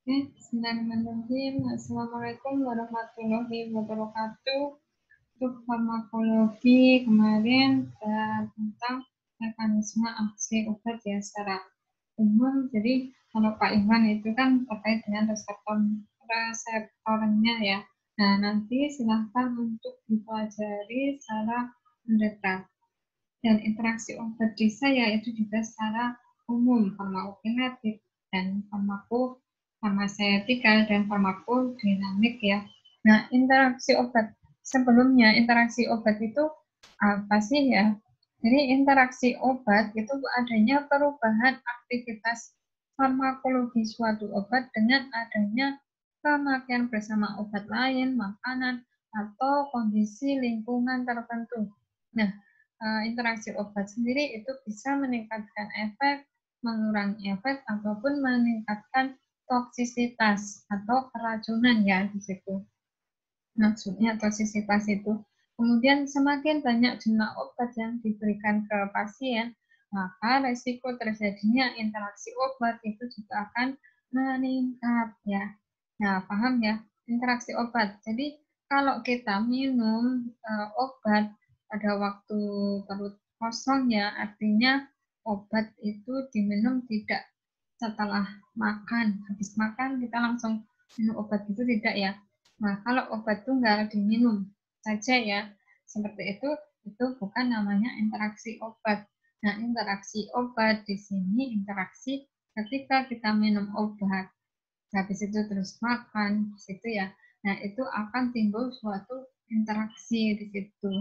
Bismillahirrahmanirrahim. Assalamualaikum warahmatullahi wabarakatuh. Untuk farmakologi kemarin tentang mekanisme aksi obat ya secara umum. Jadi kalau Pak Iwan itu kan terkait dengan reseptornya ya. Nah, nanti silahkan untuk dipelajari secara mendetal. Dan interaksi obat di saya itu juga secara umum, farmakokinetik dan farmaseutika dan farmakodinamik ya. Nah, interaksi obat sebelumnya, interaksi obat itu apa sih ya? Jadi interaksi obat itu adanya perubahan aktivitas farmakologi suatu obat dengan adanya pemakaian bersama obat lain, makanan, atau kondisi lingkungan tertentu. Nah, interaksi obat sendiri itu bisa meningkatkan efek, mengurangi efek, ataupun meningkatkan toksisitas atau keracunan ya di situ. Maksudnya toksisitas itu. Kemudian semakin banyak jumlah obat yang diberikan ke pasien, maka resiko terjadinya interaksi obat itu juga akan meningkat ya. Nah, paham ya? Interaksi obat. Jadi kalau kita minum obat pada waktu perut kosong ya, artinya obat itu diminum tidak setelah makan. Habis makan kita langsung minum obat itu tidak ya. Nah, kalau obat tunggal diminum saja ya, seperti itu bukan namanya interaksi obat. Nah, interaksi obat di sini interaksi ketika kita minum obat, habis itu terus makan, situ ya. Nah, itu akan timbul suatu interaksi di situ.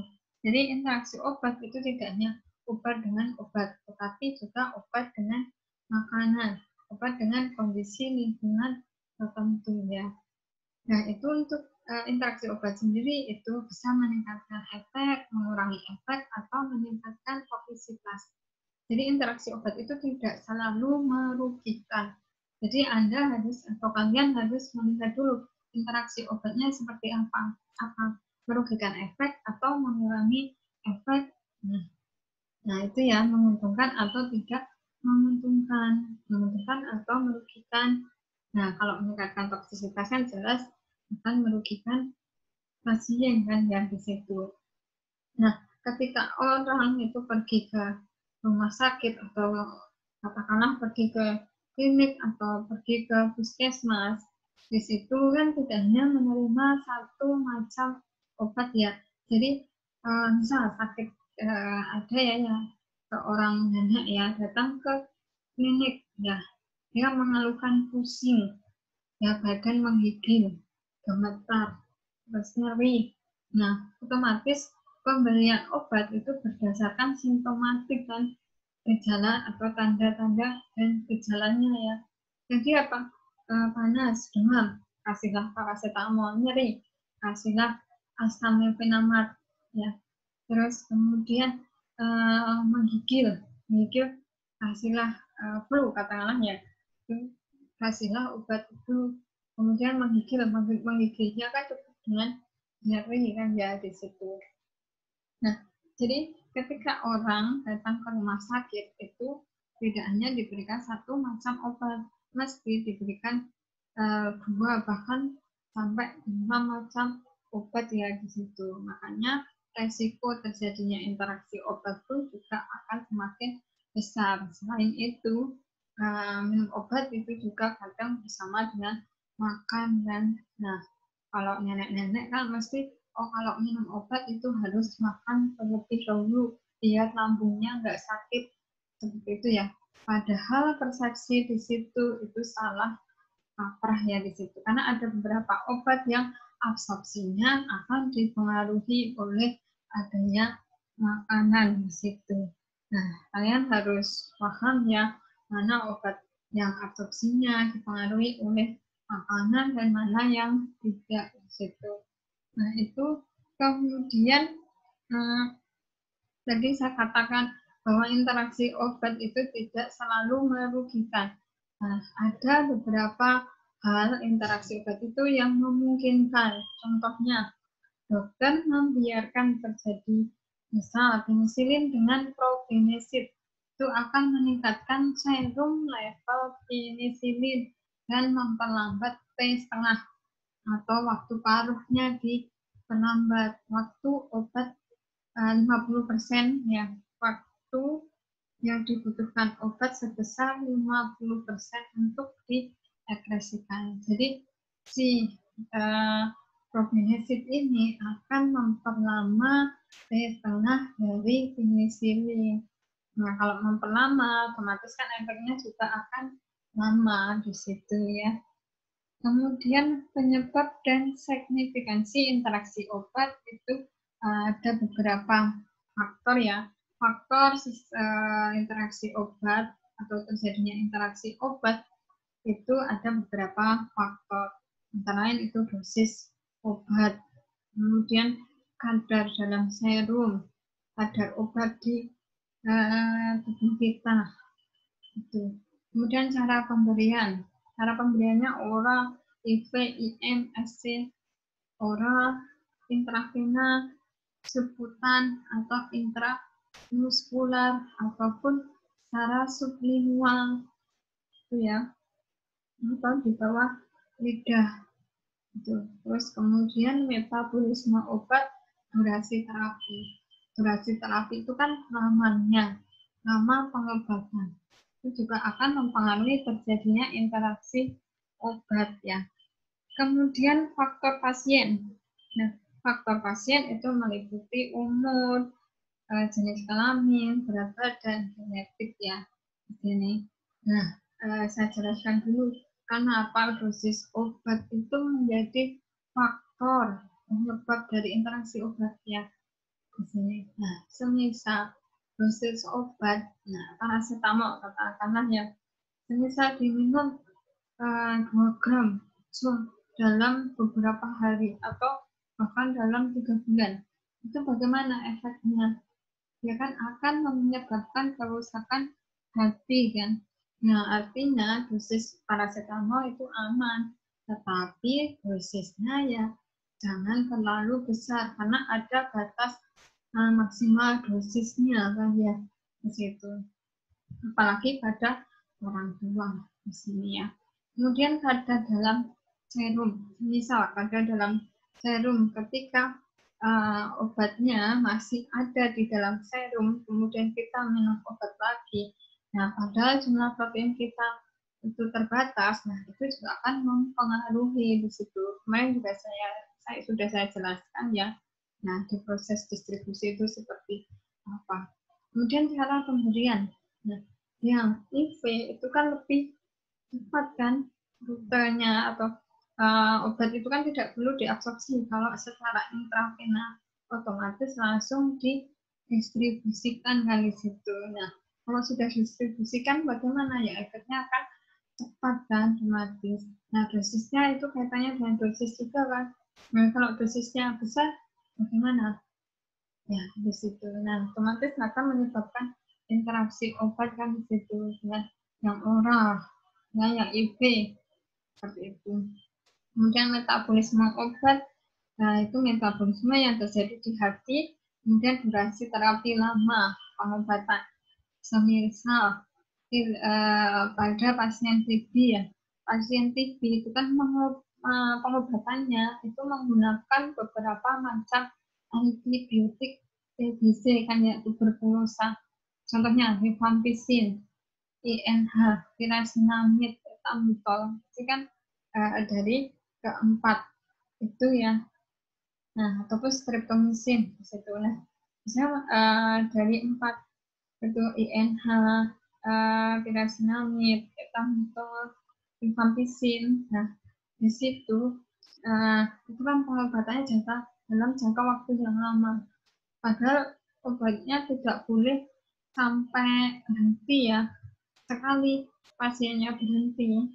Jadi interaksi obat itu tidak hanya obat dengan obat, tetapi juga obat dengan makanan, obat dengan kondisi lingkungan tertentu ya. Nah, itu untuk interaksi obat sendiri itu bisa meningkatkan efek, mengurangi efek, atau meningkatkan toksisitas. Jadi interaksi obat itu tidak selalu merugikan. Jadi Anda harus atau kalian harus melihat dulu interaksi obatnya seperti apa. Apa merugikan efek atau mengurangi efek. Nah, itu ya menguntungkan atau tidak menguntungkan, menguntungkan atau merugikan. Nah, kalau meningkatkan toksisitas kan jelas akan merugikan pasien kan ya di situ. Nah, ketika orang itu pergi ke rumah sakit atau katakanlah pergi ke klinik atau pergi ke puskesmas, di situ kan tidak hanya menerima satu macam obat ya. Jadi misal sakit ada ya seorang nenek ya datang ke klinik ya, dia mengeluhkan pusing, ya badan menggigil, gemetar, terus nyeri. Nah, otomatis pemberian obat itu berdasarkan simptomatik kan, gejala atau tanda-tanda dan gejalanya ya. Jadi apa? Panas, demam, kasihlah paracetamol, nyeri, kasihlah acetaminophen ya. Terus kemudian menggigil, kasihlah flu katakanlah ya. Kasihlah obat itu. Kemudian menggigilnya kan cukup dengan nyeri kan ya di situ. Nah, jadi ketika orang datang ke rumah sakit itu tidak hanya diberikan satu macam obat, mesti diberikan dua bahkan sampai 5 macam obat ya di situ. Makanya resiko terjadinya interaksi obat itu juga akan semakin besar. Selain itu, minum obat itu juga kadang bersama dengan makan dan nah kalau nenek-nenek kan mesti kalau minum obat itu harus makan terlebih dahulu biar lambungnya nggak sakit seperti itu ya. Padahal persepsi di situ itu salah kaprah ya di situ karena ada beberapa obat yang absorpsinya akan dipengaruhi oleh adanya makanan di situ. Nah, kalian harus paham ya mana obat yang absorpsinya dipengaruhi oleh makanan dan mana yang tidak di situ. Nah, itu kemudian tadi saya katakan bahwa interaksi obat itu tidak selalu merugikan. Nah, ada beberapa hal interaksi obat itu yang memungkinkan. Contohnya, dokter membiarkan terjadi misal penisilin dengan probenesid itu akan meningkatkan serum level penisilin dan memperlambat T setengah atau waktu paruhnya diperlambat. Waktu obat 50% ya, waktu yang dibutuhkan obat sebesar 50% untuk diekspresikan. Jadi si probenecid ini akan memperlama T setengah dari penisilin. Nah, kalau memperlama, otomatis kan efeknya juga akan lama di situ ya. Kemudian penyebab dan signifikansi interaksi obat itu ada beberapa faktor ya. Faktor interaksi obat atau terjadinya interaksi obat itu ada beberapa faktor. Antara lain itu dosis obat, kemudian kadar dalam serum, kadar obat di tubuh kita. Itu. Kemudian cara pemberian. Cara pemberiannya oral, IV, IM, SC, oral, intravena, subkutan atau intramuskular ataupun secara sublingual itu ya, atau di bawah lidah. Itu. Terus kemudian metabolisme obat, durasi terapi. Durasi terapi itu kan lamanya, lama pengobatan. Itu juga akan mempengaruhi terjadinya interaksi obat ya. Kemudian faktor pasien. Nah, faktor pasien itu meliputi umur, jenis kelamin, berat badan, genetik ya. Di sini. Nah, saya jelaskan dulu kenapa dosis obat itu menjadi faktor penyebab dari interaksi obat ya. Di sini. Nah, semisal dosis obat, nah paracetamol katakanlah ya, semisal diminum 2 gram dalam beberapa hari atau bahkan dalam 3 bulan, itu bagaimana efeknya? Ya kan akan menyebabkan kerusakan hati kan. Nah, artinya dosis paracetamol itu aman, tetapi dosisnya ya jangan terlalu besar karena ada batas maksimal dosisnya kan ya di situ. Apalagi pada orang tua di sini ya. Kemudian kadar dalam serum, misal kadar dalam serum ketika obatnya masih ada di dalam serum, kemudian kita minum obat lagi. Nah, padahal jumlah protein kita itu terbatas, nah itu juga akan mempengaruhi di situ. Kemarin juga sudah saya jelaskan ya. Nah, di proses distribusi itu seperti apa. Kemudian cara pemberian. Nah, yang IV itu kan lebih cepat kan rutenya atau obat itu kan tidak perlu diabsorpsi. Kalau secara intravena otomatis langsung didistribusikan kali situ. Nah, kalau sudah didistribusikan bagaimana ya, efeknya akan cepat kan, otomatis. Nah, dosisnya itu kaitannya dengan dosis juga kan. Nah, kalau dosisnya besar bagaimana? Ya, di situ. Nah, otomatis akan menyebabkan interaksi obat kan di situ dengan yang oral, dengan yang IV seperti itu. Kemudian metabolisme obat, nah itu metabolisme yang terjadi di hati, kemudian durasi terapi lama pengobatan. Semisal pada pasien TB ya, pasien TB itu kan pengobatannya itu menggunakan beberapa macam antibiotik TBC kan ya, tuberkulosa. Contohnya rifampicin, INH, pirazinamid, ethambutol. Itu kan dari keempat itu ya. Nah, ataupun streptomycin di situ. Nah, misalnya dari 4 itu INH, pirazinamid, ethambutol, rifampicin. Nah, di situ itu kan pengobatannya dalam jangka waktu yang lama. Padahal obatnya tidak boleh sampai berhenti ya. Sekali pasiennya berhenti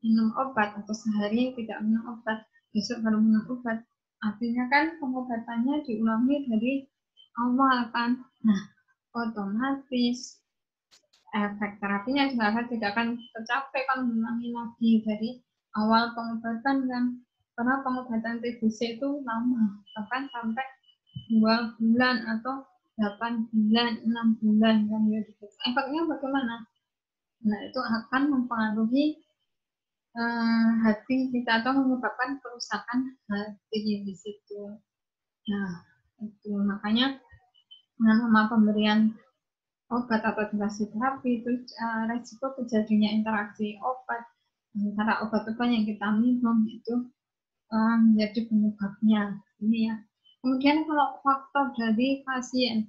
minum obat atau sehari tidak minum obat, besok baru minum obat, artinya kan pengobatannya diulangi dari awal kan. Nah, otomatis efek terapinya juga tidak akan tercapai kalau mengulangi lagi dari awal pengobatan kan. Karena pengobatan TBC itu lama, bahkan sampai 2 bulan atau 8 bulan, 6 bulan kan ya. Efeknya bagaimana? Nah, itu akan mempengaruhi hati kita atau menyebabkan kerusakan hati di situ. Nah, itu makanya nama pemberian obat atau durasi terapi itu resiko terjadinya interaksi obat antara obat-obat yang kita minum itu menjadi penyebabnya ini ya. Kemudian kalau faktor dari pasien,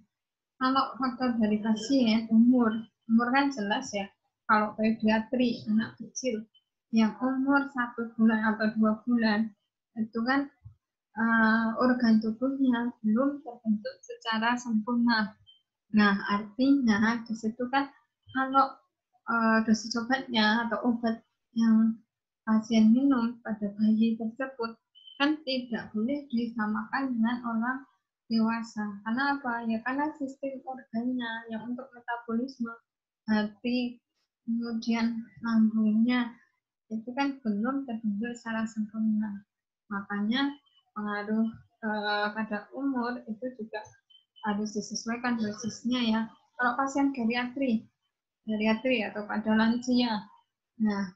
umur kan jelas ya. Kalau pediatri anak kecil yang umur 1 bulan atau 2 bulan itu kan organ tubuhnya belum terbentuk secara sempurna. Nah, artinya di situ kan kalau dosis obatnya atau obat yang pasien minum pada bayi tersebut kan tidak boleh disamakan dengan orang dewasa. Karena apa? Ya karena sistem organnya yang untuk metabolisme, hati, kemudian lambungnya itu kan belum terbentuk secara sempurna. Makanya pengaruh pada umur itu juga harus disesuaikan dosisnya ya. Kalau pasien geriatri atau pada lansia, nah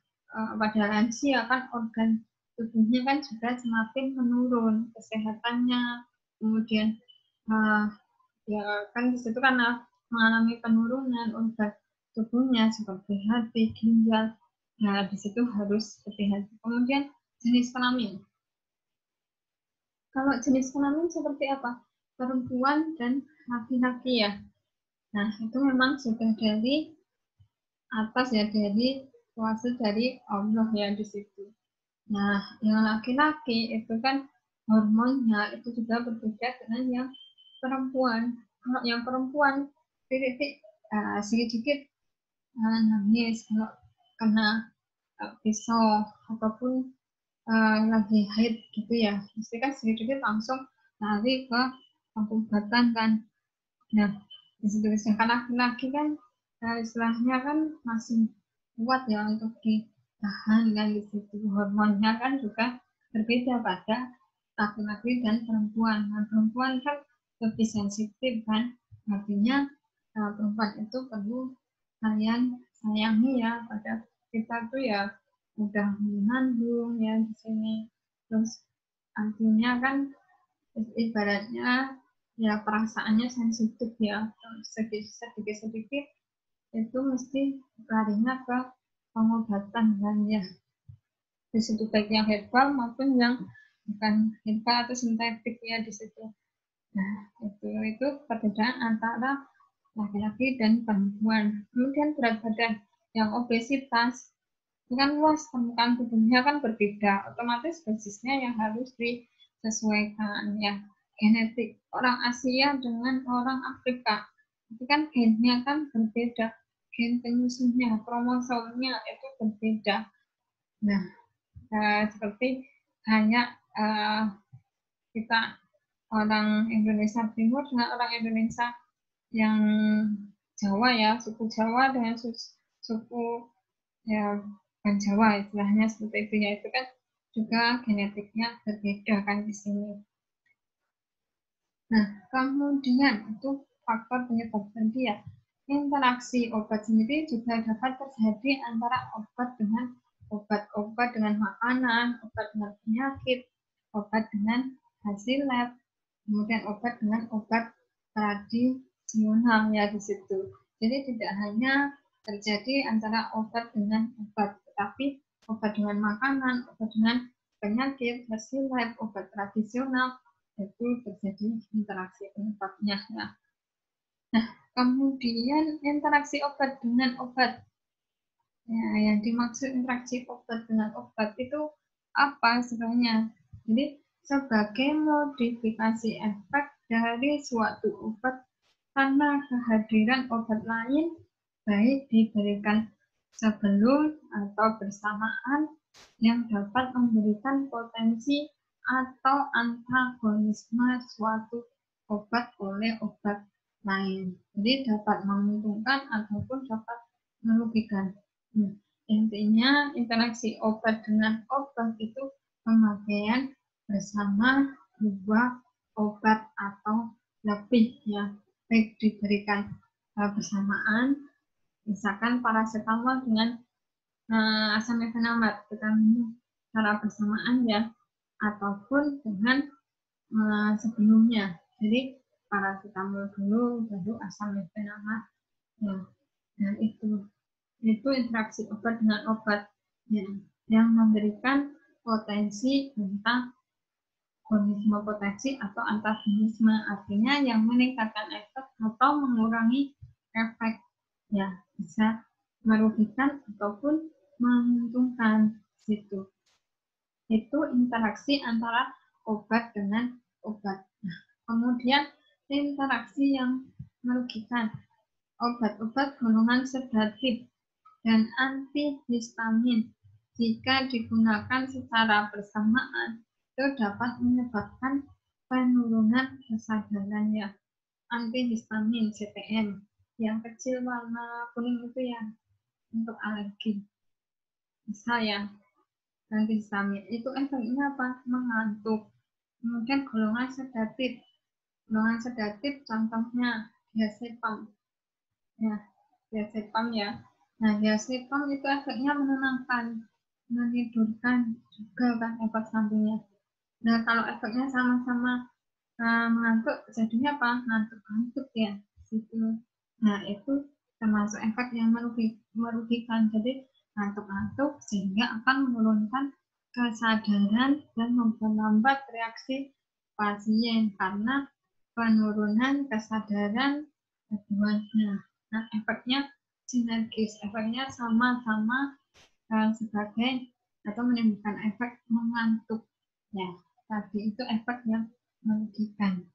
pada lansia kan organ tubuhnya kan juga semakin menurun kesehatannya, kemudian ya kan di situ kan mengalami penurunan organ tubuhnya seperti hati, ginjal. Nah di situ harus hati-hati. Kemudian jenis kelamin. Kalau jenis kelamin seperti apa? Perempuan dan laki-laki ya. Nah, itu memang sudah dari atas ya, dari kuasa dari Allah ya di situ. Nah, yang laki-laki itu kan hormonnya itu juga berbeda dengan yang perempuan. Kalau yang perempuan sedikit nangis kalau kena pisau ataupun lagi haid gitu ya, mesti kan sedikit langsung lari ke pengobatan kan. Nah, di situ sedangkan laki-laki kan istilahnya kan masih kuat ya untuk ditahan kan di situ. Hormonnya kan juga berbeda pada laki-laki dan perempuan. Nah, perempuan kan lebih sensitif kan, artinya perempuan itu perlu kalian sayangi ya pada kita tuh ya udah mengandung ya di sini. Terus artinya kan ibaratnya ya perasaannya sensitif ya, sedikit-sedikit itu mesti larinya ke pengobatan kan ya, di situ baik yang herbal maupun yang bukan herbal atau sintetik ya di situ. Nah itu perbedaan antara laki-laki dan perempuan. Kemudian berat badan yang obesitas itu kan luas, permukaan tubuhnya kan berbeda, otomatis dosisnya yang harus disesuaikan ya. Genetik orang Asia dengan orang Afrika itu kan gennya kan berbeda, gen penyusunnya, kromosomnya itu berbeda. Nah, seperti hanya kita orang Indonesia Timur dengan orang Indonesia yang Jawa ya, suku Jawa dengan suku ya bukan Jawa istilahnya seperti itu ya, itu kan juga genetiknya berbeda kan di sini. Nah, kemudian itu faktor penyebab tadi ya. Interaksi obat sendiri juga dapat terjadi antara obat dengan makanan, obat dengan penyakit, obat dengan hasil lab, kemudian obat dengan obat tradisional ya di situ. Jadi tidak hanya terjadi antara obat dengan obat, tetapi obat dengan makanan, obat dengan penyakit, hasil lab, obat tradisional itu terjadi interaksi penyebabnya. Nah, kemudian interaksi obat dengan obat. Ya, yang dimaksud interaksi obat dengan obat itu apa sebenarnya? Jadi sebagai modifikasi efek dari suatu obat karena kehadiran obat lain, baik diberikan sebelum atau bersamaan, yang dapat memberikan potensi atau antagonisme suatu obat oleh obat lain. Jadi dapat menguntungkan ataupun dapat merugikan. Intinya interaksi obat dengan obat itu pemakaian bersama dua obat atau lebih ya, baik diberikan bersamaan, misalkan paracetamol dengan asam mefenamat kita minum secara bersamaan ya, ataupun dengan sebelumnya. Jadi paracetamol dulu baru asam mefenamat ya. Nah itu interaksi obat dengan obat ya, yang memberikan potensi tentang agonisme potensi atau antagonisme, artinya yang meningkatkan efek atau mengurangi efek ya, bisa merugikan ataupun menguntungkan situ. Itu interaksi antara obat dengan obat. Nah, kemudian interaksi yang merugikan, obat-obat golongan sedatif dan antihistamin jika digunakan secara bersamaan itu dapat menyebabkan penurunan kesadaran ya. Antihistamin CTM yang kecil warna kuning itu ya, untuk alergi. Misal ya, antihistamin itu efeknya apa? Mengantuk. Kemudian golongan sedatif. Golongan sedatif contohnya diazepam. Ya, diazepam ya. Nah, diazepam itu efeknya menenangkan, menidurkan juga kan efek sampingnya. Nah, kalau efeknya sama-sama mengantuk, jadinya apa? Ngantuk-ngantuk ya. Gitu. Nah, itu termasuk efek yang merugikan. Jadi, ngantuk-ngantuk sehingga akan menurunkan kesadaran dan memperlambat reaksi pasien karena penurunan kesadaran keduanya. Nah, efeknya sinergis, efeknya sama-sama sebagai atau menimbulkan efek mengantuk. Ya, tadi itu efek yang merugikan.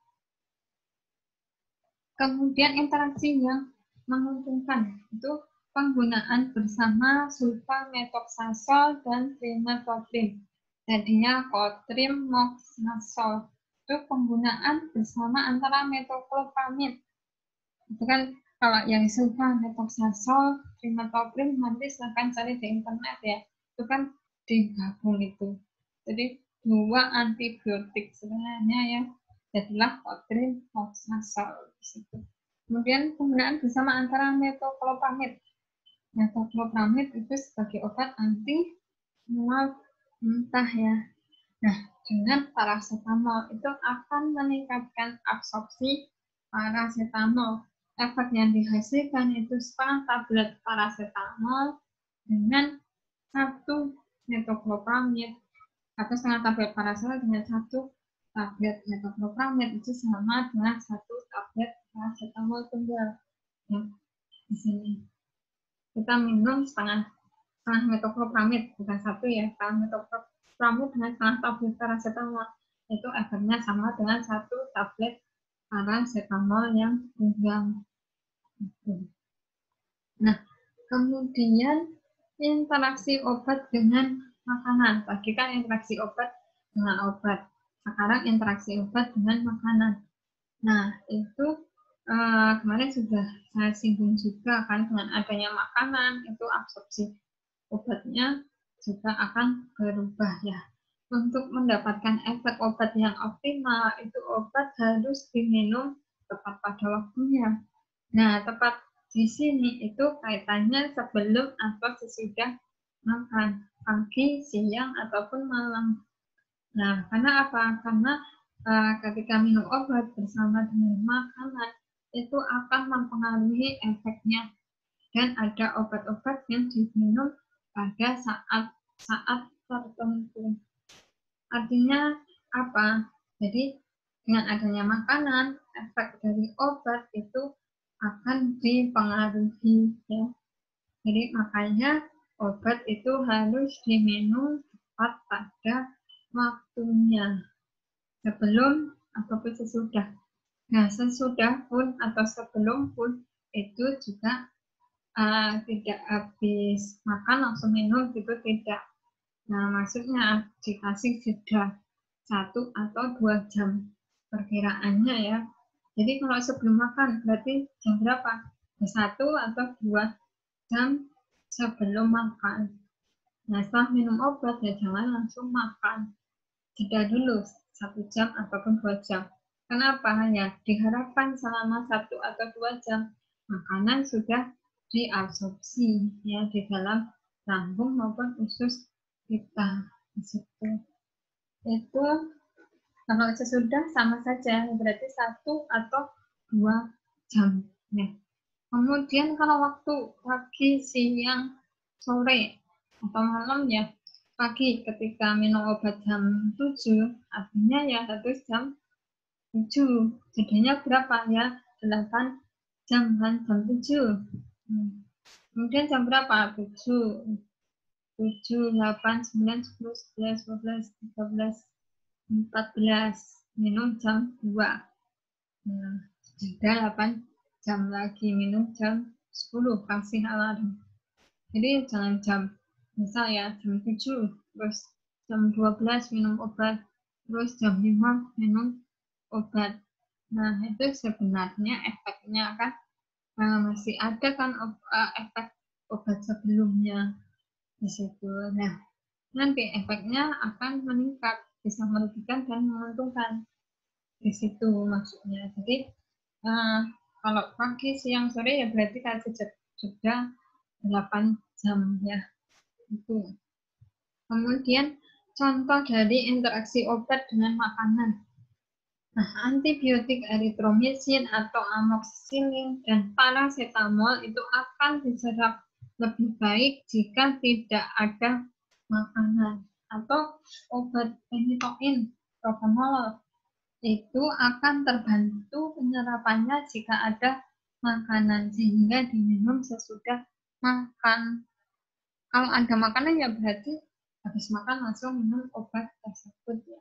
Kemudian interaksi yang menguntungkan itu penggunaan bersama sulfamethoxazole dan trimethoprim. Jadinya cotrimoxazole. Itu penggunaan bersama antara metoclopramid. Itu kan kalau yang sulfamethoxazole, trimethoprim nanti silahkan cari di internet ya. Itu kan digabung itu. Jadi dua antibiotik sebenarnya ya. Jadilah cotrimoxazole di situ. Kemudian penggunaan bersama antara metoclopramid. Metoclopramid itu sebagai obat anti mual muntah ya. Nah, dengan paracetamol itu akan meningkatkan absorpsi paracetamol. Efek yang dihasilkan itu setengah tablet paracetamol dengan satu metoclopramid atau setengah tablet paracetamol dengan satu tablet metoclopramid itu sama dengan satu tablet paracetamol tunggal. Ya, di sini kita minum setengah metoclopramid, bukan satu ya, setengah metoclopramid dengan setengah tablet paracetamol itu efeknya sama dengan satu tablet paracetamol yang tunggal. Nah, kemudian interaksi obat dengan makanan. Tadi kan interaksi obat dengan obat. Sekarang interaksi obat dengan makanan. Nah, itu kemarin sudah saya singgung juga kan, dengan adanya makanan itu absorpsi obatnya juga akan berubah ya. Untuk mendapatkan efek obat yang optimal, itu obat harus diminum tepat pada waktunya. Nah, tepat di sini itu kaitannya sebelum atau sesudah makan, pagi, siang, ataupun malam. Nah, karena apa? Karena ketika minum obat bersama dengan makanan, itu akan mempengaruhi efeknya. Dan ada obat-obat yang diminum pada saat tertentu. Artinya apa? Jadi dengan adanya makanan, efek dari obat itu akan dipengaruhi ya. Jadi makanya obat itu harus diminum tepat pada waktunya, sebelum ataupun sesudah. Nah, sesudah pun atau sebelum pun itu juga tidak habis makan langsung minum gitu, tidak. Nah, maksudnya dikasih jeda 1 atau 2 jam perkiraannya ya. Jadi kalau sebelum makan berarti jam berapa? 1 atau 2 jam sebelum makan. Nah, setelah minum obat ya jangan langsung makan. Jeda dulu 1 jam ataupun 2 jam. Kenapa? Ya diharapkan selama 1 atau 2 jam makanan sudah diabsorpsi ya di dalam lambung maupun usus kita di situ. Itu kalau sesudah sama saja, berarti 1 atau 2 jam. Nah, kemudian kalau waktu pagi, siang, sore, atau malam ya, pagi ketika minum obat jam 7, artinya ya 1 jam 7. Jadinya berapa ya? 8 jam kan, jam 7. Kemudian jam berapa? 7, 7, 8, 9, 10, 11, 12, 13, 14. Minum jam 2. Nah, sudah 8 jam lagi, minum jam 10, kasih alarm. Jadi jangan jam, misal ya jam 7, terus jam 12 minum obat, terus jam 5 minum obat. Nah, itu sebenarnya efeknya kan masih ada kan efek obat sebelumnya di situ. Nah, nanti efeknya akan meningkat, bisa merugikan dan menguntungkan di situ maksudnya. Jadi kalau pagi, siang, sore ya berarti kan sudah 8 jam ya. Itu. Kemudian contoh dari interaksi obat dengan makanan. Nah, antibiotik eritromisin atau amoxicillin dan paracetamol itu akan diserap lebih baik jika tidak ada makanan. Atau obat phenytoin, propranolol, itu akan terbantu penyerapannya jika ada makanan, sehingga diminum sesudah makan. Kalau ada makanan ya berarti habis makan langsung minum obat tersebut ya.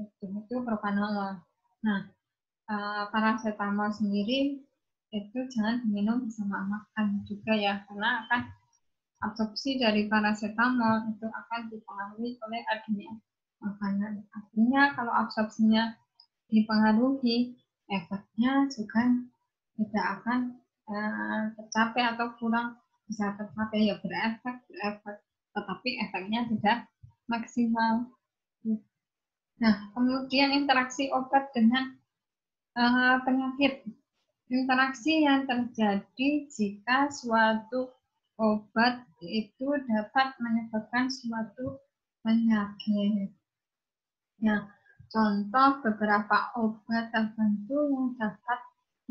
Itu propranolol. Nah, paracetamol sendiri itu jangan diminum bersama makan juga ya, karena akan absorpsi dari paracetamol itu akan dipengaruhi oleh adanya makanan. Artinya kalau absorpsinya dipengaruhi, efeknya juga tidak akan tercapai atau kurang bisa tercapai, ya berefek, tetapi efeknya tidak maksimal. Nah, kemudian interaksi obat dengan penyakit. Interaksi yang terjadi jika suatu obat itu dapat menyebabkan suatu penyakit. Nah, contoh beberapa obat tertentu yang dapat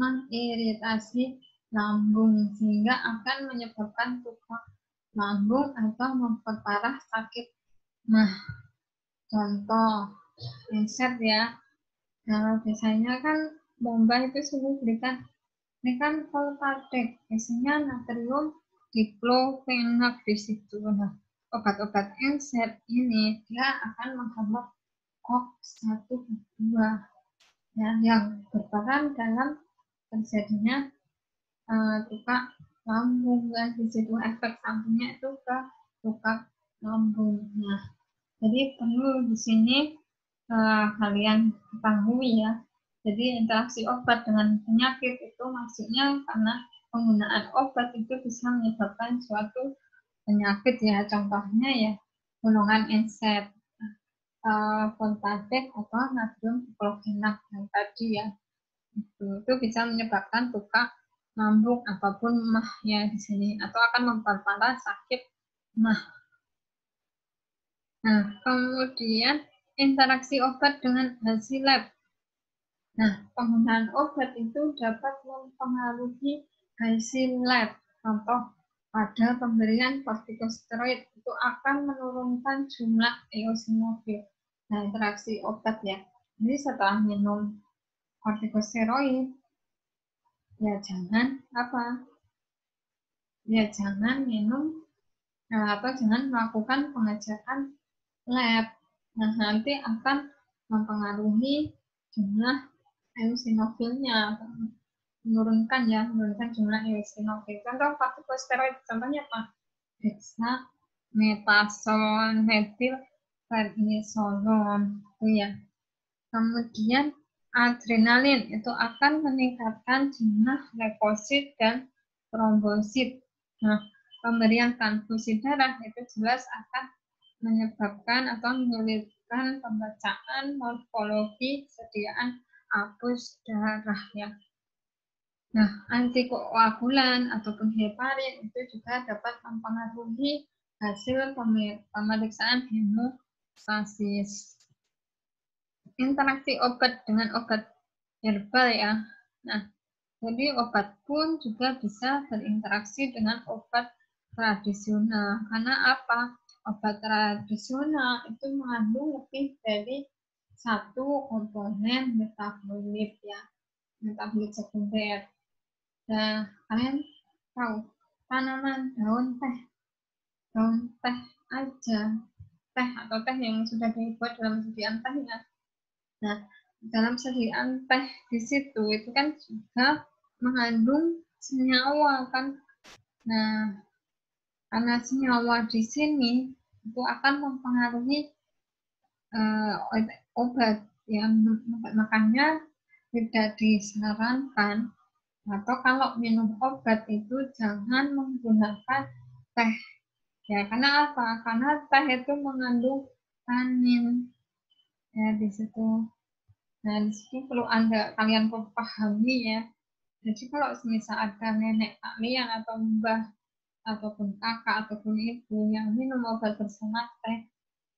mengiritasi lambung sehingga akan menyebabkan tukak lambung atau memperparah sakit. Nah, contoh NSAID ya. Nah, biasanya kan Bombay itu sering berikan, ini kan Voltardek, isinya natrium diklofenak di situ. Nah, obat-obat NSAID ini dia akan menghambat COX-1 ya, yang berperan dalam terjadinya tukak lambung kan di situ, efek sampingnya itu ke tukak lambung. Nah, jadi perlu di sini kalian ketahui ya. Jadi interaksi obat dengan penyakit itu maksudnya karena penggunaan obat itu bisa menyebabkan suatu penyakit ya. Contohnya ya golongan NSAID, Voltardek atau natrium diklofenak yang tadi ya. Itu bisa menyebabkan tukak lambung apapun mah ya di sini, atau akan memperparah sakit mah. Nah, kemudian interaksi obat dengan hasil lab. Nah, penggunaan obat itu dapat mempengaruhi hasil lab. Contoh, pada pemberian kortikosteroid itu akan menurunkan jumlah eosinofil. Nah, interaksi obat ya. Jadi setelah minum kortikosteroid, ya jangan apa? Ya jangan minum atau jangan melakukan pengecekan lab. Nah, nanti akan mempengaruhi jumlah eosinofilnya, menurunkan jumlah eosinofil. Contoh kortikosteroid, contohnya apa? Dexamethasone, methylprednisolone, itu ya. Kemudian adrenalin itu akan meningkatkan jumlah leukosit dan trombosit. Nah, pemberian transfusi darah itu jelas akan menyebabkan atau menyulitkan pembacaan morfologi sediaan apus darah ya. Nah, antikoagulan ataupun heparin itu juga dapat mempengaruhi hasil pemeriksaan hemostasis. Interaksi obat dengan obat herbal ya. Nah, jadi obat pun juga bisa berinteraksi dengan obat tradisional. Karena apa? Obat tradisional itu mengandung lebih dari satu komponen metabolit ya, metabolit sekunder. Nah, kalian tahu tanaman daun teh aja, teh atau teh yang sudah dibuat dalam sediaan teh ya. Nah, dalam sediaan teh di situ itu kan juga mengandung senyawa kan. Nah, karena senyawa di sini itu akan mempengaruhi obat yang makanya tidak disarankan atau kalau minum obat itu jangan menggunakan teh ya, karena apa? Karena teh itu mengandung tanin ya di situ. Nah, di situ perlu kalian perlu pahami ya. Jadi kalau misal ada nenek kalian atau mbah ataupun kakak ataupun ibu yang minum obat bersama teh,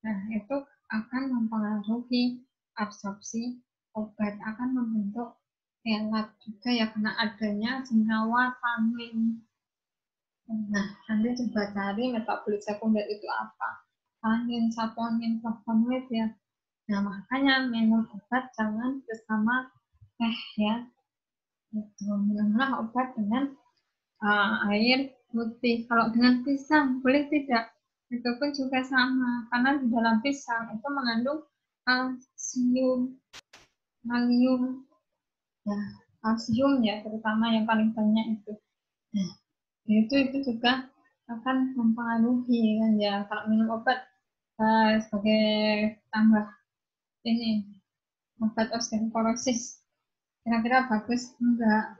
nah itu akan mempengaruhi absorpsi obat, akan membentuk elat juga ya karena adanya senyawa tanin. Nah, nanti coba cari metabolit sekunder itu apa. Tanin, saponin, flavonoid ya. Nah, makanya minum obat jangan bersama teh ya. Itu minumlah obat dengan air putih. Kalau dengan pisang, boleh tidak? Itu pun juga sama, karena di dalam pisang itu mengandung kalsium, kalium, ya, kalsium ya, terutama yang paling banyak itu. Nah, itu juga akan mempengaruhi kan ya. Kalau minum obat sebagai tambah ini obat osteoporosis, kira-kira bagus enggak?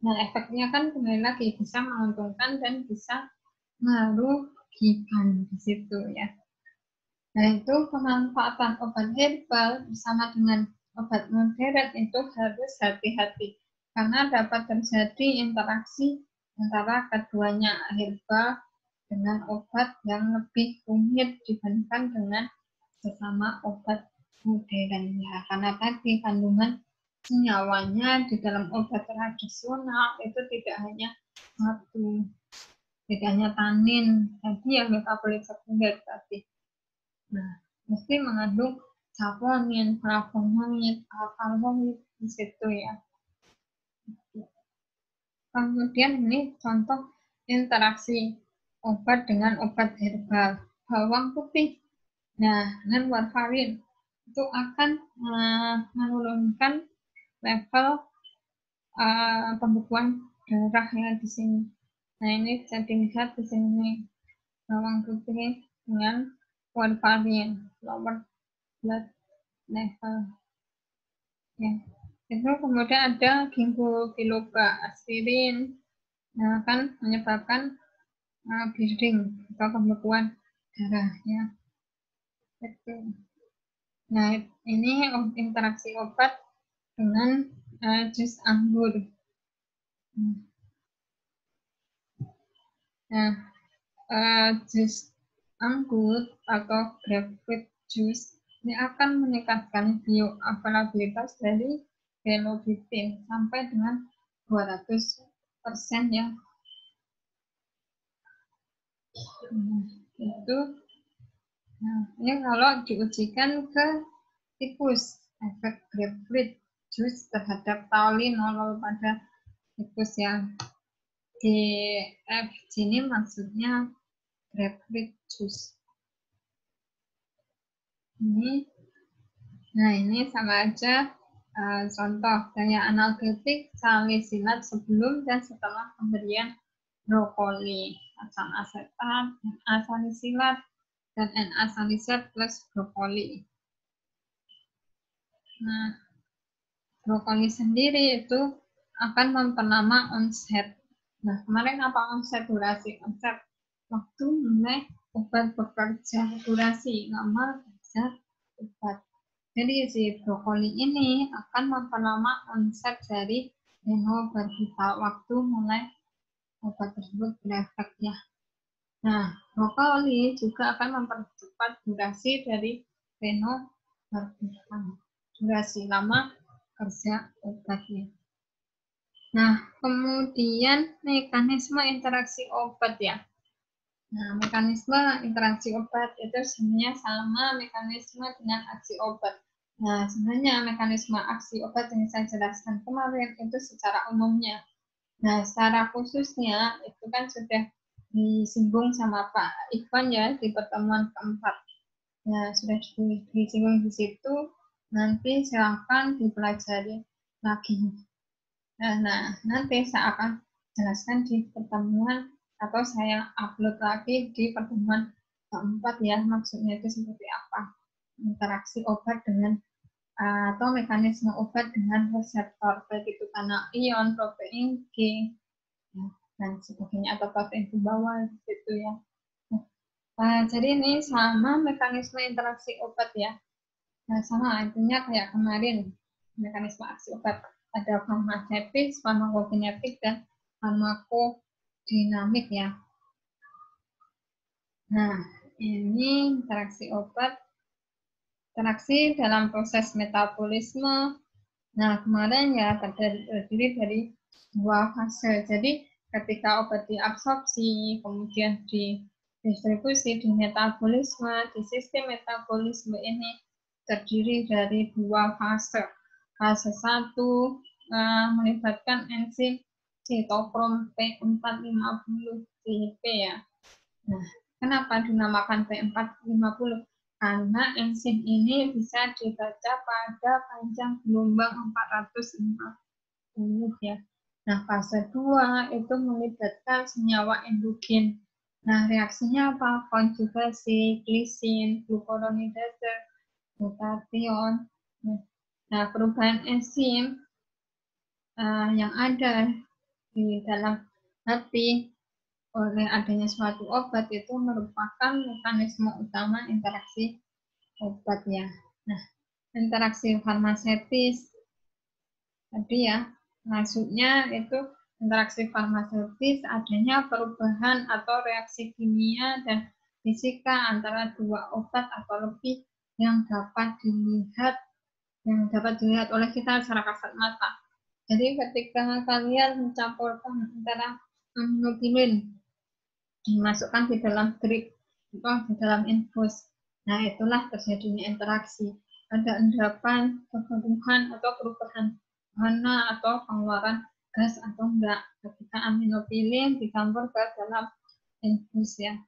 Nah, efeknya kan kembali lagi bisa menguntungkan dan bisa merugikan di situ ya. Nah, itu pemanfaatan obat herbal bersama dengan obat modern itu harus hati-hati karena dapat terjadi interaksi antara keduanya, herbal dengan obat yang lebih rumit dibandingkan dengan sesama obat modern ya. Karena tadi kandungan senyawanya di dalam obat tradisional itu tidak hanya satu, tidak hanya tanin, tadi yang metabolit sekunder tadi. Nah, mesti mengandung saponin, flavonoid, alkaloid di situ ya. Kemudian ini contoh interaksi obat dengan obat herbal. Bawang putih, nah dengan warfarin itu akan menurunkan level pembekuan darah ya di sini. Nah ini bisa dilihat di sini bawang putih dengan warfarin, lower blood level. Ya. Itu kemudian ada ginkgo biloba, aspirin, nah kan menyebabkan bleeding atau pembekuan darah ya. Nah ini interaksi obat dengan jus anggur. Nah, jus anggur atau grapefruit juice ini akan meningkatkan bioavailabilitas dari phenolbitin sampai dengan 200% ya. Itu nah, ini kalau diujikan ke tikus, efek grapefruit juice terhadap taulinol pada tikus yang GF ini maksudnya grapefruit juice. Ini sama aja contoh daya analgetik salisilat sebelum dan setelah pemberian brokoli, asam asetat, salisilat, dan N-salisilat plus brokoli. Nah, brokoli sendiri itu akan memperlama onset. Nah, kemarin apa onset durasi? Onset waktu mulai obat bekerja, durasi lama kerja obat. Jadi si brokoli ini akan memperlama onset dari fenobarbital waktu mulai obat tersebut berefek ya. Nah, Brokoli juga akan mempercepat durasi dari fenobarbital, durasi lama kerja obatnya. Nah, kemudian mekanisme interaksi obat ya. Nah, mekanisme interaksi obat itu sebenarnya sama mekanisme dengan aksi obat. Nah, sebenarnya mekanisme aksi obat yang saya jelaskan kemarin itu secara umumnya. Nah, secara khususnya itu kan sudah disinggung sama Pak Ivan ya di pertemuan keempat. Nah, sudah disinggung di situ, nanti silakan dipelajari lagi. Nah, nanti saya akan jelaskan di pertemuan atau saya upload lagi di pertemuan keempat ya, maksudnya itu seperti apa interaksi obat dengan atau mekanisme obat dengan reseptor, baik itu karena ion, protein G, ya, dan sebagainya, atau protein pembawa gitu ya. Jadi ini sama mekanisme interaksi obat ya. Nah, sama intinya kayak kemarin mekanisme aksi obat. Ada farmakokinetik, farmakokinetik, dan farmakodinamik ya. Nah, ini interaksi obat, interaksi dalam proses metabolisme. Nah, kemarin ya terdiri dari dua fase. Jadi, ketika obat diabsorpsi, kemudian didistribusi di metabolisme, di sistem metabolisme ini terdiri dari dua fase. Fase 1 melibatkan enzim sitokrom P450 ya. Nah, kenapa dinamakan P450? Karena enzim ini bisa dibaca pada panjang gelombang 450 ya. Nah, fase 2 itu melibatkan senyawa endogen. Nah, reaksinya apa? Konjugasi, glisin, glucuronidase, glutathione. Nah, perubahan enzim yang ada di dalam hati oleh adanya suatu obat itu merupakan mekanisme utama interaksi obatnya. Nah, interaksi farmaseutis tadi ya, maksudnya itu interaksi farmaseutis adanya perubahan atau reaksi kimia dan fisika antara dua obat atau lebih yang dapat dilihat oleh kita secara kasat mata. Jadi ketika kalian mencampurkan antara aminopilin dimasukkan di dalam drip atau di dalam infus, nah itulah terjadinya interaksi. Ada endapan, kegaduhan atau perubahan warna atau pengeluaran gas atau enggak ketika aminopilin dicampur ke dalam infus ya.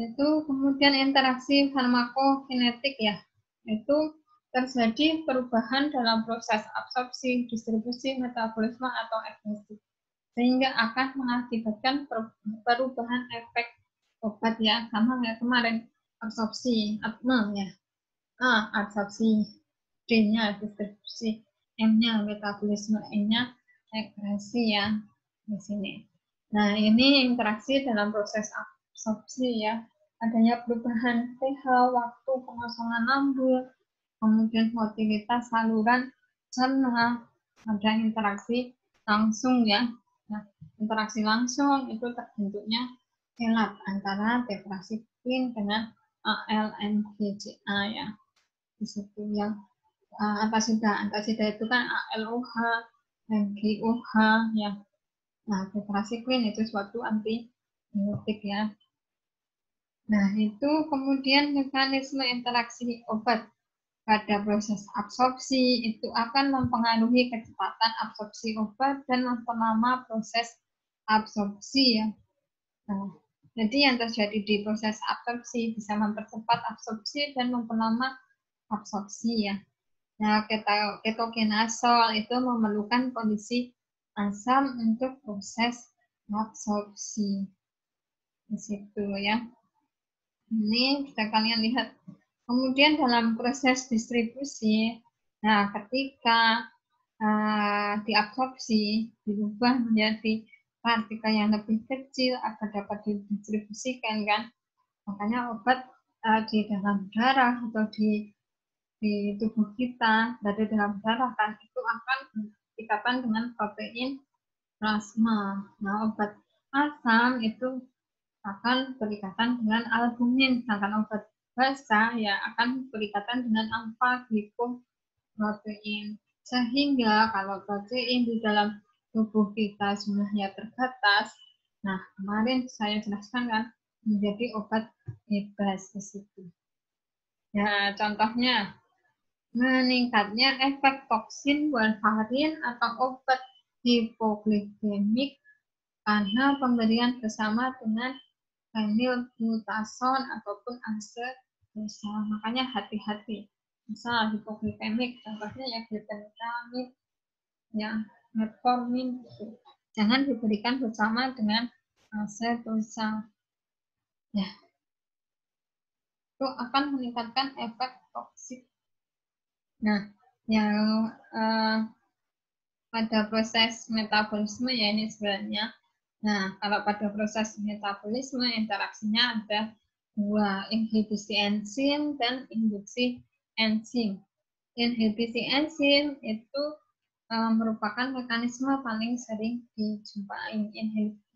Itu kemudian interaksi farmakokinetik ya, itu terjadi perubahan dalam proses absorpsi, distribusi, metabolisme, atau ekskresi, sehingga akan mengakibatkan perubahan efek obat ya, sama kayak kemarin absorpsi, ya, absorpsi, D-nya distribusi, M-nya metabolisme, E-nya ekskresi ya di sini. Nah, ini interaksi dalam proses absorpsi ya, adanya perubahan pH, waktu pengosongan lambung, kemudian motilitas saluran cerna, ada interaksi langsung ya. Nah, interaksi langsung itu terbentuknya helat antara tetrasiklin dengan ALNGCA ya. Di situ yang antasida itu kan ALOH, MGOH ya. Nah, tetrasiklin itu suatu antibiotik ya. Nah, itu kemudian mekanisme interaksi obat pada proses absorpsi itu akan mempengaruhi kecepatan absorpsi obat dan memperlama proses absorpsi ya. Nah, jadi yang terjadi di proses absorpsi bisa mempercepat absorpsi dan memperlama absorpsi ya. Nah, ketogenasol itu memerlukan kondisi asam untuk proses absorpsi. Di situ ya. Ini bisa kalian lihat. Kemudian dalam proses distribusi, nah ketika diabsorpsi dirubah menjadi partikel yang lebih kecil agar dapat didistribusikan kan. Makanya obat di dalam darah atau di tubuh kita dari dalam darah kan itu akan berikatan dengan protein plasma. Nah, obat asam itu akan berikatan dengan albumin, sedangkan obat basa ya akan berikatan dengan alfa glikoprotein. Sehingga kalau protein di dalam tubuh kita jumlahnya terbatas, nah kemarin saya jelaskan kan menjadi obat bebas di situ. Ya contohnya meningkatnya efek toksin warfarin atau obat hipoglikemik karena pemberian bersama dengan fenilbutason ataupun acetosa. Makanya hati-hati. Misal hipoglikemik, contohnya ya gliptenitamid, ya metformin, gitu. Jangan diberikan bersama dengan acetosa. Ya, itu akan meningkatkan efek toksik. Nah, yang pada proses metabolisme ya ini sebenarnya. Nah, kalau pada proses metabolisme interaksinya ada dua, inhibisi enzim dan induksi enzim. Inhibisi enzim itu merupakan mekanisme paling sering dijumpai.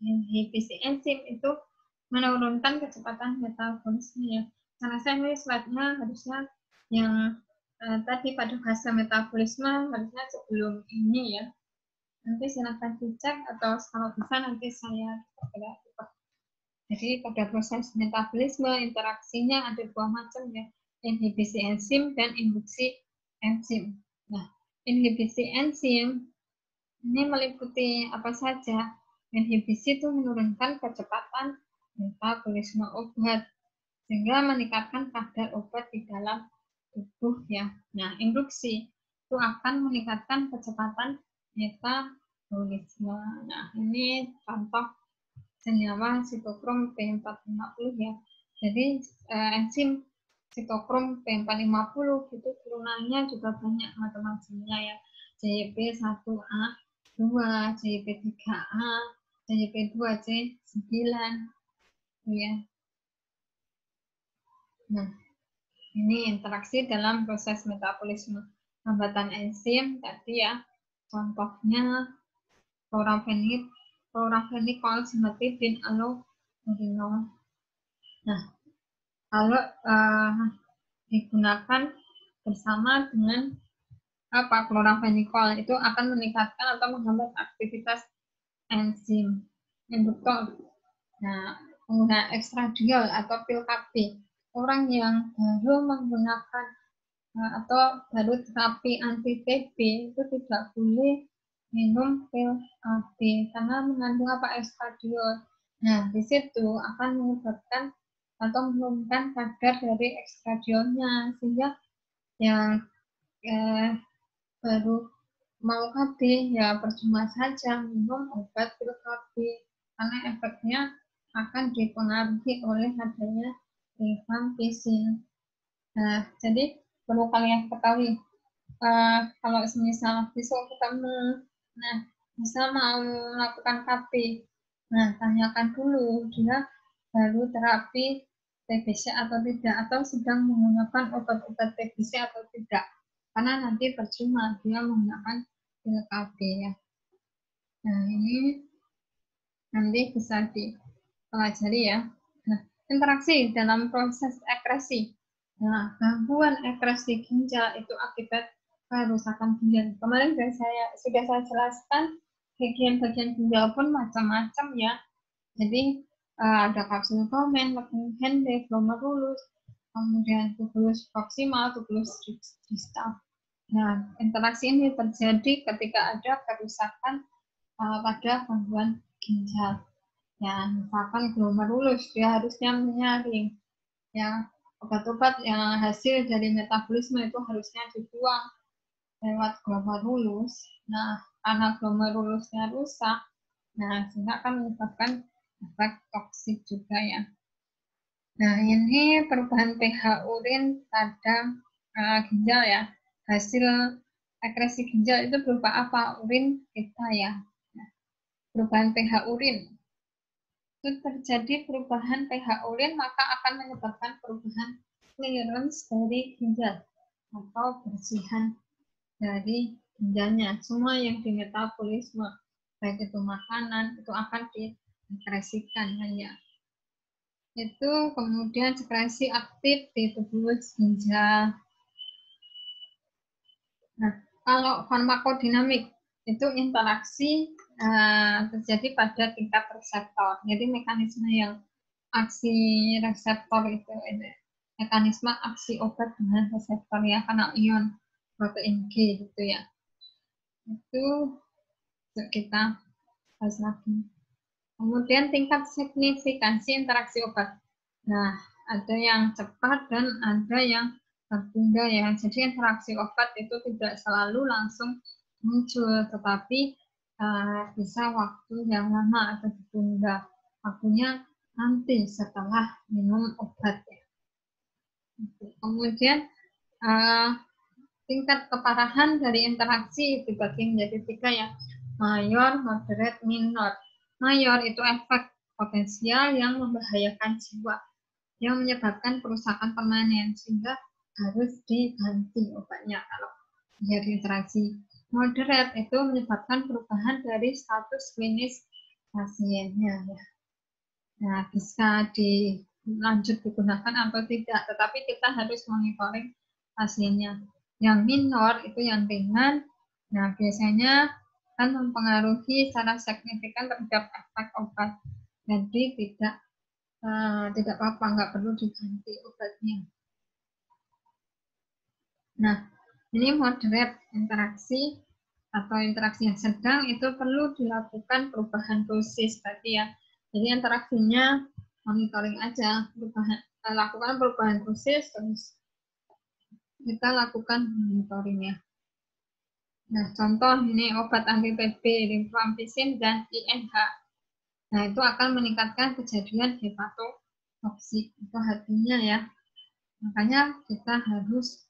Inhibisi enzim itu menurunkan kecepatan metabolisme ya. Karena saya ini slide-nya harusnya yang tadi pada fase metabolisme harusnya sebelum ini ya. Nanti silakan dicek atau kalau bisa nanti saya coba. Jadi pada proses metabolisme interaksinya ada dua macam ya, inhibisi enzim dan induksi enzim. Nah, inhibisi enzim ini meliputi apa saja? Inhibisi itu menurunkan kecepatan metabolisme obat sehingga meningkatkan kadar obat di dalam tubuh ya. Nah, induksi itu akan meningkatkan kecepatan metabolisme. Nah, ini contoh senyawa sitokrom P450 ya. Jadi enzim sitokrom P450 itu turunannya juga banyak macam-macamnya ya. JP1A, 2, JP3A, JP2C9 ya. Nah, ini interaksi dalam proses metabolisme. Hambatan enzim tadi ya, contohnya chloramphenicol, simetidin, allopurinol. Nah, kalau digunakan bersama dengan chloramphenicol itu akan meningkatkan atau menghambat aktivitas enzim induktor. Nah, pengguna ekstradiol atau pil KB, orang yang baru menggunakan atau baru terapi anti TB itu tidak boleh minum pil KB karena mengandung ekstradiol. Nah, di situ akan menyebabkan atau menurunkan kadar dari ekstradiolnya sehingga yang baru mau KB ya percuma saja minum obat pil KB karena efeknya akan dipengaruhi oleh adanya rifampicin. Nah, jadi perlu kalian ketahui kalau semisal besok ketemu, nah bisa mau melakukan KB, nah tanyakan dulu dia baru terapi TBC atau tidak atau sedang menggunakan obat-obat TBC atau tidak. Karena nanti percuma dia menggunakan pil KB ya. Nah ini nanti bisa dipelajari ya. Nah, interaksi dalam proses ekresi. Nah, gangguan ekresi ginjal itu akibat kerusakan ginjal. Kemarin sudah saya jelaskan bagian-bagian ginjal pun macam-macam ya. Jadi ada kapsul komen, Leptin-Hende, glomerulus, kemudian tubulus proksimal, tubulus distal. Nah, interaksi ini terjadi ketika ada kerusakan pada gangguan ginjal. Ya, misalkan glomerulus, dia harusnya menyaring. Ya, obat-obat yang hasil dari metabolisme itu harusnya dibuang lewat glomerulus. Nah, karena glomerulusnya rusak, nah sehingga akan menyebabkan efek toksik juga ya. Nah, ini perubahan pH urin pada ginjal ya. Hasil ekresi ginjal itu berupa apa? Urin kita ya. Nah, perubahan pH urin. Itu terjadi perubahan pH urin, maka akan menyebabkan perubahan clearance dari ginjal atau bersihan dari ginjalnya. Semua yang dimetabolisme, baik itu makanan, itu akan diekskresikan ya. itu kemudian sekresi aktif di tubuh ginjal. Nah, kalau farmakodinamik itu interaksi terjadi pada tingkat reseptor. Jadi mekanisme yang aksi reseptor itu mekanisme aksi obat dengan reseptor ya, karena ion protein G gitu ya. Itu kita bahas lagi. Kemudian tingkat signifikansi interaksi obat. Nah, ada yang cepat dan ada yang tertunda ya. Jadi interaksi obat itu tidak selalu langsung muncul, tetapi bisa waktu yang lama atau ditunda. Waktunya nanti setelah minum obat ya. Kemudian tingkat keparahan dari interaksi dibagi menjadi 3 ya. Mayor, moderate, minor. Mayor itu efek potensial yang membahayakan jiwa, yang menyebabkan kerusakan permanen, sehingga harus diganti obatnya kalau jadi interaksi. Moderate itu menyebabkan perubahan dari status klinis pasiennya. Nah, bisa dilanjut digunakan atau tidak, tetapi kita harus monitoring pasiennya. Yang minor itu yang ringan, nah biasanya kan mempengaruhi secara signifikan terhadap efek obat. Jadi tidak apa-apa, nggak perlu diganti obatnya. Nah, ini moderate interaksi atau interaksi yang sedang itu perlu dilakukan perubahan dosis tadi ya. Jadi interaksinya monitoring aja, lakukan perubahan dosis terus kita lakukan monitoringnya. Nah, contoh ini obat anti TB, rifampicin dan INH. Nah, itu akan meningkatkan kejadian hepatotoksik. Itu artinya ya. Makanya kita harus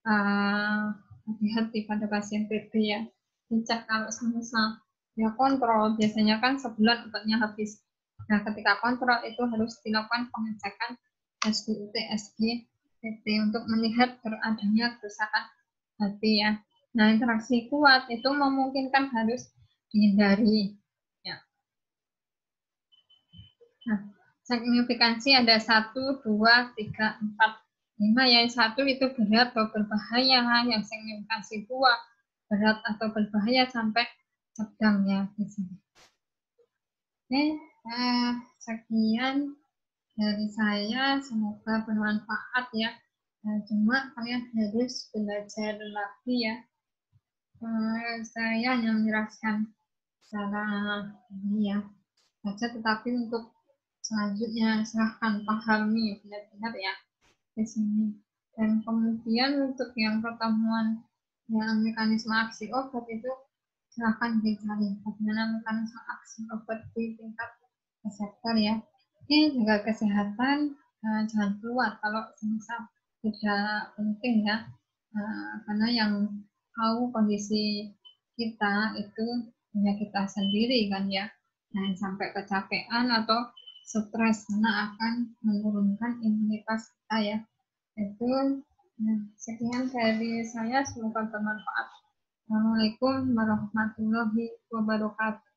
hati-hati pada pasien TB ya. Dicek kalau semisal ya kontrol, biasanya kan sebulan obatnya habis. Nah, ketika kontrol itu harus dilakukan pengecekan SGUT, SGTT untuk melihat adanya kerusakan hati ya. Nah, interaksi kuat itu memungkinkan harus dihindari. Ya. Nah, signifikansi ada 1, 2, 3, 4, 5. Yang 1 itu berat atau berbahaya. Yang signifikansi 2 berat atau berbahaya sampai sedang ya di sini. Oke, sekian dari saya, semoga bermanfaat ya. Cuma kalian harus belajar lagi ya. Saya hanya menjelaskan secara ini ya saja, tetapi untuk selanjutnya silahkan pahami benar-benar ya di sini. Dan kemudian untuk yang pertemuan yang mekanisme aksi obat itu silahkan dicari bagaimana mekanisme aksi obat di tingkat reseptor ya. Ini jaga kesehatan, jangan keluar kalau semisal tidak penting ya, karena yang tahu kondisi kita itu hanya kita sendiri kan ya. Nah, sampai kecapean atau stres karena akan menurunkan imunitas kita ya. Itu sekian dari saya, semoga bermanfaat. Assalamualaikum warahmatullahi wabarakatuh.